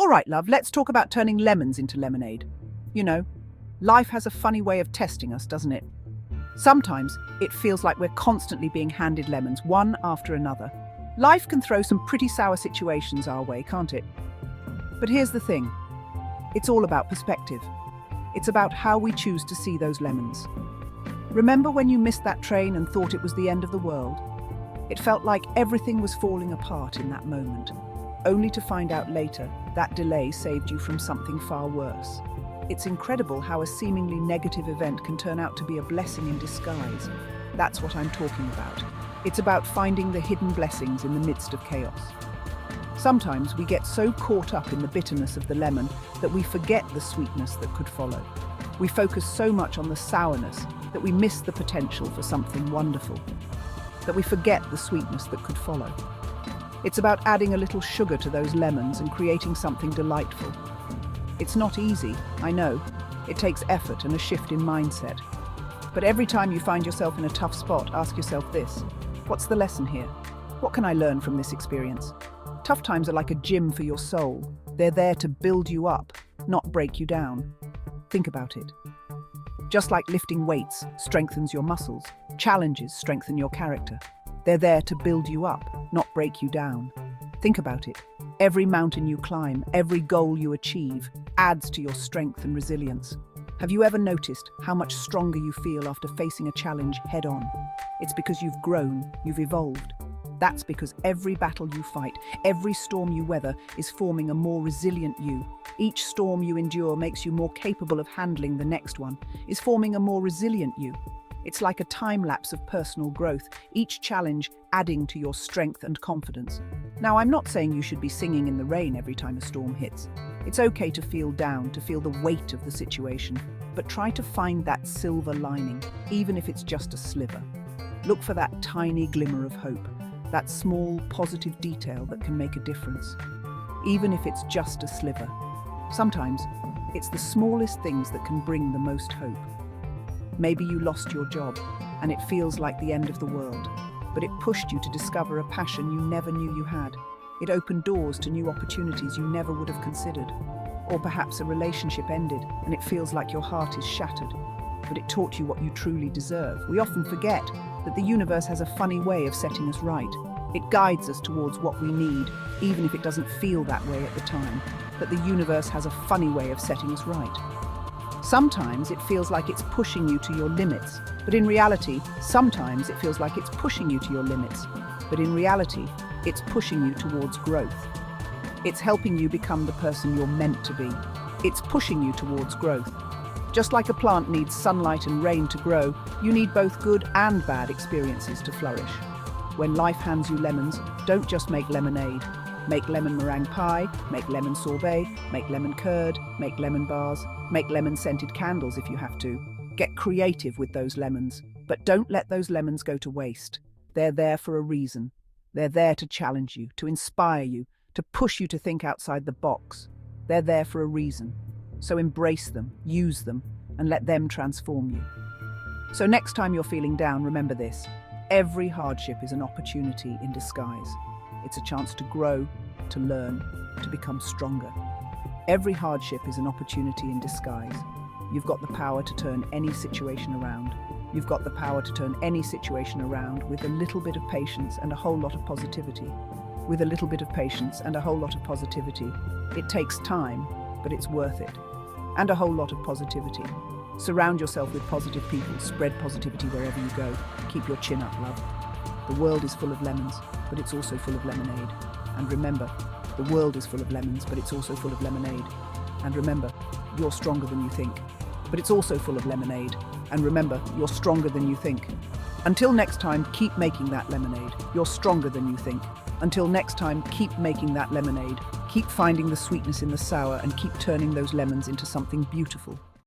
All right, love, let's talk about turning lemons into lemonade. You know, life has a funny way of testing us, doesn't it? Sometimes it feels like we're constantly being handed lemons, one after another. Life can throw some pretty sour situations our way, can't it? But here's the thing. It's all about perspective. It's about how we choose to see those lemons. Remember when you missed that train and thought it was the end of the world? It felt like everything was falling apart in that moment, only to find out later that delay saved you from something far worse. It's incredible how a seemingly negative event can turn out to be a blessing in disguise. That's what I'm talking about. It's about finding the hidden blessings in the midst of chaos. Sometimes we get so caught up in the bitterness of the lemon that we forget the sweetness that could follow. We focus so much on the sourness that we miss the potential for something wonderful, that we forget the sweetness that could follow. It's about adding a little sugar to those lemons and creating something delightful. It's not easy, I know. It takes effort and a shift in mindset. But every time you find yourself in a tough spot, ask yourself this: what's the lesson here? What can I learn from this experience? Tough times are like a gym for your soul. They're there to build you up, not break you down. Think about it. Just like lifting weights strengthens your muscles, challenges strengthen your character. They're there to build you up, not break you down. Think about it. Every mountain you climb, every goal you achieve, adds to your strength and resilience. Have you ever noticed how much stronger you feel after facing a challenge head-on? It's because you've grown, you've evolved. That's because every battle you fight, every storm you weather is forming a more resilient you. Each storm you endure makes you more capable of handling the next one, is forming a more resilient you. It's like a time-lapse of personal growth, each challenge adding to your strength and confidence. Now, I'm not saying you should be singing in the rain every time a storm hits. It's okay to feel down, to feel the weight of the situation, but try to find that silver lining, even if it's just a sliver. Look for that tiny glimmer of hope, that small positive detail that can make a difference, even if it's just a sliver. Sometimes it's the smallest things that can bring the most hope. Maybe you lost your job and it feels like the end of the world, but it pushed you to discover a passion you never knew you had. It opened doors to new opportunities you never would have considered. Or perhaps a relationship ended and it feels like your heart is shattered, but it taught you what you truly deserve. We often forget that the universe has a funny way of setting us right. It guides us towards what we need, even if it doesn't feel that way at the time. But the universe has a funny way of setting us right. Sometimes it feels like it's pushing you to your limits, but in reality, sometimes it feels like it's pushing you to your limits, but in reality, it's pushing you towards growth. It's helping you become the person you're meant to be. It's pushing you towards growth. Just like a plant needs sunlight and rain to grow, you need both good and bad experiences to flourish. When life hands you lemons, don't just make lemonade. Make lemon meringue pie, make lemon sorbet, make lemon curd, make lemon bars, make lemon-scented candles if you have to. Get creative with those lemons, but don't let those lemons go to waste. They're there for a reason. They're there to challenge you, to inspire you, to push you to think outside the box. They're there for a reason. So embrace them, use them, and let them transform you. So next time you're feeling down, remember this. Every hardship is an opportunity in disguise. It's a chance to grow, to learn, to become stronger. Every hardship is an opportunity in disguise. You've got the power to turn any situation around. You've got the power to turn any situation around with a little bit of patience and a whole lot of positivity. With a little bit of patience and a whole lot of positivity. It takes time, but it's worth it. And a whole lot of positivity. Surround yourself with positive people. Spread positivity wherever you go. Keep your chin up, love. The world is full of lemons, but it's also full of lemonade. And remember, the world is full of lemons, but it's also full of lemonade. And remember, you're stronger than you think. But it's also full of lemonade. And remember, you're stronger than you think. Until next time, keep making that lemonade. You're stronger than you think. Until next time, keep making that lemonade. Keep finding the sweetness in the sour and keep turning those lemons into something beautiful.